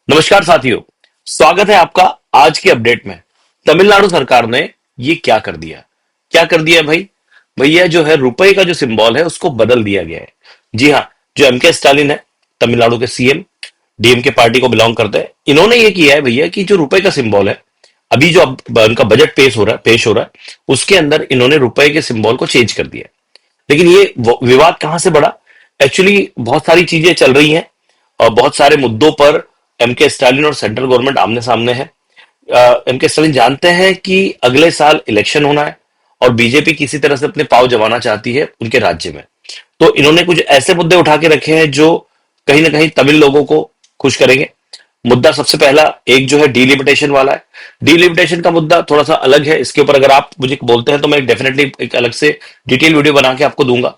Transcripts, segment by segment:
नमस्कार साथियों। स्वागत है आपका आज के अपडेट में। तमिलनाडु सरकार ने ये क्या कर दिया है भाई। भैया जो है रुपए का जो सिंबल है उसको बदल दिया गया है। जी हाँ, जो एम के स्टालिन है, तमिलनाडु के सीएम, डीएमके पार्टी को बिलोंग करते हैं, इन्होंने ये किया है भैया कि जो रुपए का सिंबल है, अभी जो अब उनका बजट पेश हो रहा है उसके अंदर इन्होंने रुपए के सिंबल को चेंज कर दिया है। लेकिन ये विवाद कहां से बढ़ा? एक्चुअली बहुत सारी चीजें चल रही हैं और बहुत सारे मुद्दों पर एम के स्टालिन और सेंट्रल गवर्नमेंट आमने सामने है। एम के स्टालिन जानते हैं कि अगले साल इलेक्शन होना है और बीजेपी किसी तरह से अपने पांव जमाना चाहती है उनके राज्य में। तो इन्होंने कुछ ऐसे मुद्दे उठा के रखे हैं जो कहीं ना कहीं तमिल लोगों को खुश करेंगे। मुद्दा सबसे पहला एक जो है डीलिमिटेशन वाला है। डीलिमिटेशन का मुद्दा थोड़ा सा अलग है, इसके ऊपर अगर आप मुझे बोलते हैं तो मैं डेफिनेटली एक अलग से डिटेल वीडियो बना के आपको दूंगा।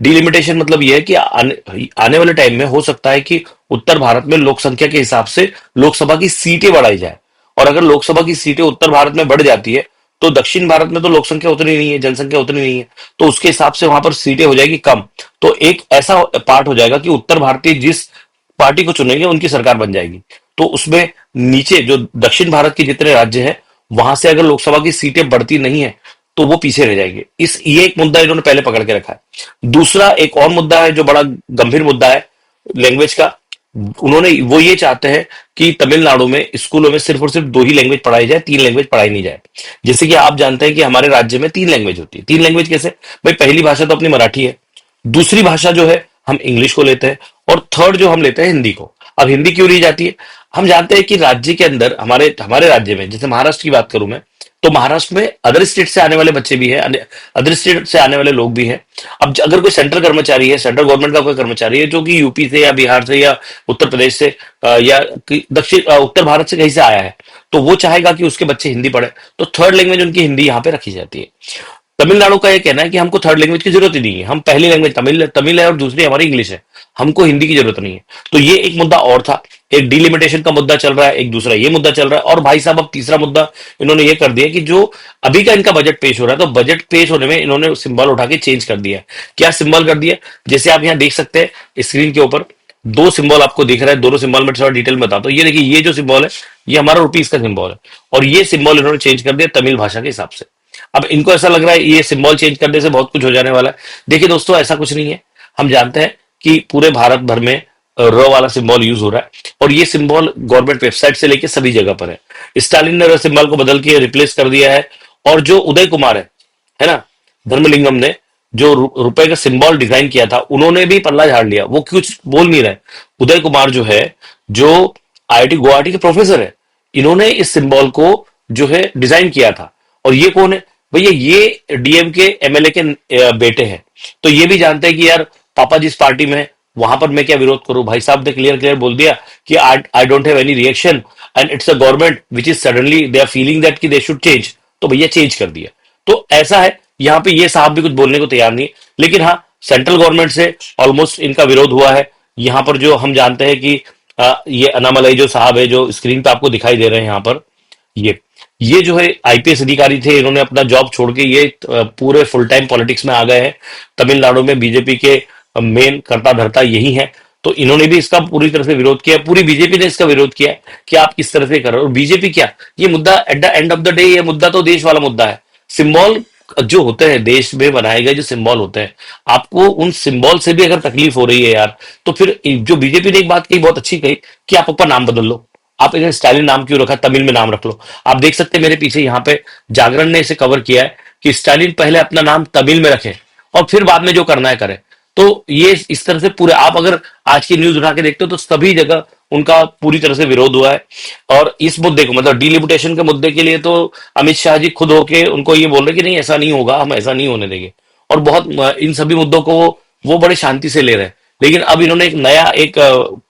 डीलिमिटेशन मतलब यह है कि आने वाले टाइम में हो सकता है कि उत्तर भारत में लोक संख्या के हिसाब से लोकसभा की सीटें बढ़ाई जाए। और अगर लोकसभा की सीटें उत्तर भारत में बढ़ जाती है तो दक्षिण भारत में तो लोक संख्या उतनी नहीं है, जनसंख्या उतनी नहीं है, तो उसके हिसाब से वहां पर सीटें हो जाएगी कम। तो एक ऐसा पार्ट हो जाएगा कि उत्तर भारतीय जिस पार्टी को चुनेंगे उनकी सरकार बन जाएगी। तो उसमें नीचे जो दक्षिण भारत के जितने राज्य हैं वहां से अगर लोकसभा की सीटें बढ़ती नहीं है तो वो पीछे रह जाएंगे। ये एक मुद्दा इन्होंने पहले पकड़ के रखा है। दूसरा एक और मुद्दा है जो बड़ा गंभीर मुद्दा है, लैंग्वेज का। उन्होंने वो ये चाहते हैं कि तमिलनाडु में स्कूलों में सिर्फ और सिर्फ दो ही लैंग्वेज पढ़ाई जाए, तीन लैंग्वेज पढ़ाई नहीं जाए। जैसे कि आप जानते हैं कि हमारे राज्य में तीन लैंग्वेज होती है। तीन लैंग्वेज कैसे भाई? पहली भाषा तो अपनी मराठी है, दूसरी भाषा जो है हम इंग्लिश को लेते हैं, और थर्ड जो हम लेते हैं हिंदी को। अब हिंदी क्यों ली जाती है? हम जानते हैं कि राज्य के अंदर हमारे हमारे राज्य में, जैसे महाराष्ट्र की बात करूं मैं, तो महाराष्ट्र में अदर स्टेट से आने वाले बच्चे भी हैं, अदर स्टेट से आने वाले लोग भी हैं। अब अगर कोई सेंट्रल कर्मचारी है, सेंट्रल गवर्नमेंट का कोई कर्मचारी है जो कि यूपी से या बिहार से या उत्तर प्रदेश से या दक्षिण उत्तर भारत से कहीं से आया है, तो वो चाहेगा कि उसके बच्चे हिंदी पढ़े, तो थर्ड लैंग्वेज उनकी हिंदी यहाँ पे रखी जाती है। तमिलनाडु का ये कहना है कि हमको थर्ड लैंग्वेज की जरूरत ही नहीं है, हम पहली लैंग्वेज तमिल है और दूसरी हमारी इंग्लिश है, हमको हिंदी की जरूरत नहीं है। तो ये एक मुद्दा और था। एक डिलिमिटेशन का मुद्दा चल रहा है, एक दूसरा ये मुद्दा चल रहा है, और भाई साहब अब तीसरा मुद्दा इन्होंने ये कर दिया कि जो अभी का इनका बजट पेश हो रहा है, तो बजट पेश होने में इन्होंने सिंबल उठा के चेंज कर दिया है। क्या सिंबल कर दिया? जैसे आप यहाँ देख सकते हैं स्क्रीन के ऊपर दो सिंबल आपको दिख रहा है। दोनों सिंबल में थोड़ा डिटेल में बताता हूँ। ये देखिए, ये जो सिंबल है ये हमारा रुपीस का सिंबल है, और ये सिंबल इन्होंने चेंज कर दिया तमिल भाषा के हिसाब से। अब इनको ऐसा लग रहा है ये सिंबल चेंज करने से बहुत कुछ हो जाने वाला है। देखिए दोस्तों, ऐसा कुछ नहीं है। हम जानते हैं कि पूरे भारत भर में र वाला सिंबल यूज हो रहा है, और ये सिंबल गवर्नमेंट वेबसाइट से लेके सभी जगह पर है। स्टालिन ने सिंबल को बदल के रिप्लेस कर दिया है। और जो उदय कुमार है ना, धर्मलिंगम ने जो रुपए का सिंबल डिजाइन किया था, उन्होंने भी पल्ला झाड़ लिया, वो कुछ बोल नहीं रहे। उदय कुमार जो है, जो आईआईटी गुवाहाटी के प्रोफेसर है, इन्होंने इस सिंबल को जो है डिजाइन किया था। और ये कौन है भैया? ये डीएम के एमएलए के बेटे हैं। तो ये भी जानते हैं कि यार पापा जिस पार्टी में है, वहां पर मैं क्या विरोध करूं। भाई साहब ने क्लियर क्लियर बोल दिया कि I don't have any reaction and it's a government which is suddenly they are feeling that कि दे शुड चेंज। तो भैया चेंज कर दिया। तो ऐसा है, यहाँ पे ये साहब भी कुछ बोलने को तैयार नहीं है। लेकिन हाँ, सेंट्रल गवर्नमेंट से ऑलमोस्ट इनका विरोध हुआ है। यहाँ पर जो हम जानते हैं कि ये अनामलई जो साहब है, जो स्क्रीन पे आपको दिखाई दे रहे हैं यहाँ पर, ये ये जो है आईपीएस अधिकारी थे। इन्होंने अपना जॉब छोड़ के ये पूरे फुल टाइम पॉलिटिक्स में आ गए हैं। तमिलनाडु में बीजेपी के मेन कर्ता धर्ता यही है। तो इन्होंने भी इसका पूरी तरह से विरोध किया, पूरी बीजेपी ने इसका विरोध किया है कि आप किस तरह से कर रहे हो। और बीजेपी क्या, ये मुद्दा at the end of the day, ये मुद्दा तो देश वाला मुद्दा है। सिंबल जो होते हैं देश में बनाए गए, जो सिंबल होते हैं, आपको उन सिंबल से भी अगर तकलीफ हो रही है यार, तो फिर जो बीजेपी ने एक बात कही, बहुत अच्छी कही, कि आप अपना नाम बदल लो। आप इन्हें स्टालिन नाम क्यों रखा? तमिल में नाम रख लो। आप देख सकते हैं मेरे पीछे यहाँ पे जागरण ने इसे कवर किया है कि स्टालिन पहले अपना नाम तमिल में रखे और फिर बाद में जो करना है करे। तो ये इस तरह से पूरे, आप अगर आज की न्यूज उठा के देखते हो तो सभी जगह उनका पूरी तरह से विरोध हुआ है। और इस मुद्दे को, मतलब डिलिमिटेशन के मुद्दे के लिए तो अमित शाह जी खुद होके उनको ये बोल रहे कि नहीं ऐसा नहीं होगा, हम ऐसा नहीं होने देंगे। और बहुत इन सभी मुद्दों को वो बड़े शांति से ले रहे हैं। लेकिन अब इन्होंने एक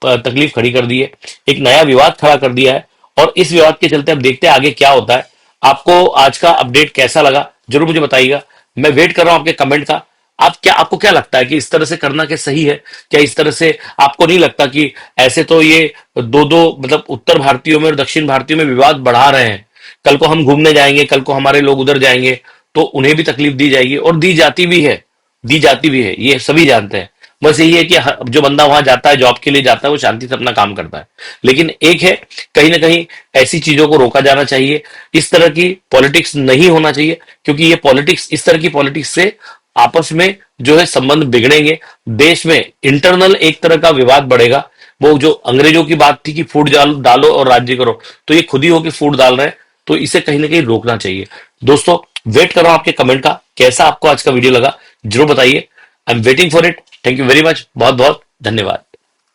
तकलीफ खड़ी कर दी है, एक नया विवाद खड़ा कर दिया है। और इस विवाद के चलते अब देखते हैं आगे क्या होता है। आपको आज का अपडेट कैसा लगा जरूर मुझे बताइएगा। मैं वेट कर रहा हूं आपके कमेंट का। आपको क्या लगता है कि इस तरह से करना क्या सही है? क्या इस तरह से आपको नहीं लगता कि ऐसे तो ये दो दो मतलब उत्तर भारतीयों में और दक्षिण भारतीयों में विवाद बढ़ा रहे हैं? कल को हम घूमने जाएंगे, कल को हमारे लोग उधर जाएंगे तो उन्हें भी तकलीफ दी जाएगी, और दी जाती भी है, ये सभी जानते हैं। बस यही है कि जो बंदा वहां जाता है, जॉब के लिए जाता है, वो शांति से अपना काम करता है। लेकिन एक है, कहीं ना कहीं ऐसी चीजों को रोका जाना चाहिए। इस तरह की पॉलिटिक्स नहीं होना चाहिए, क्योंकि ये पॉलिटिक्स, इस तरह की पॉलिटिक्स से आपस में जो है संबंध बिगड़ेंगे। देश में इंटरनल एक तरह का विवाद बढ़ेगा। वो जो अंग्रेजों की बात थी कि फूट डालो डालो और राज्य करो, तो ये खुद ही होके फूट डाल रहे हैं। तो इसे कहीं ना कहीं रोकना चाहिए। दोस्तों, वेट कर रहा हूं आपके कमेंट का, कैसा आपको आज का वीडियो लगा जरूर बताइए। I am waiting for it. Thank you very much, बहुत बहुत धन्यवाद।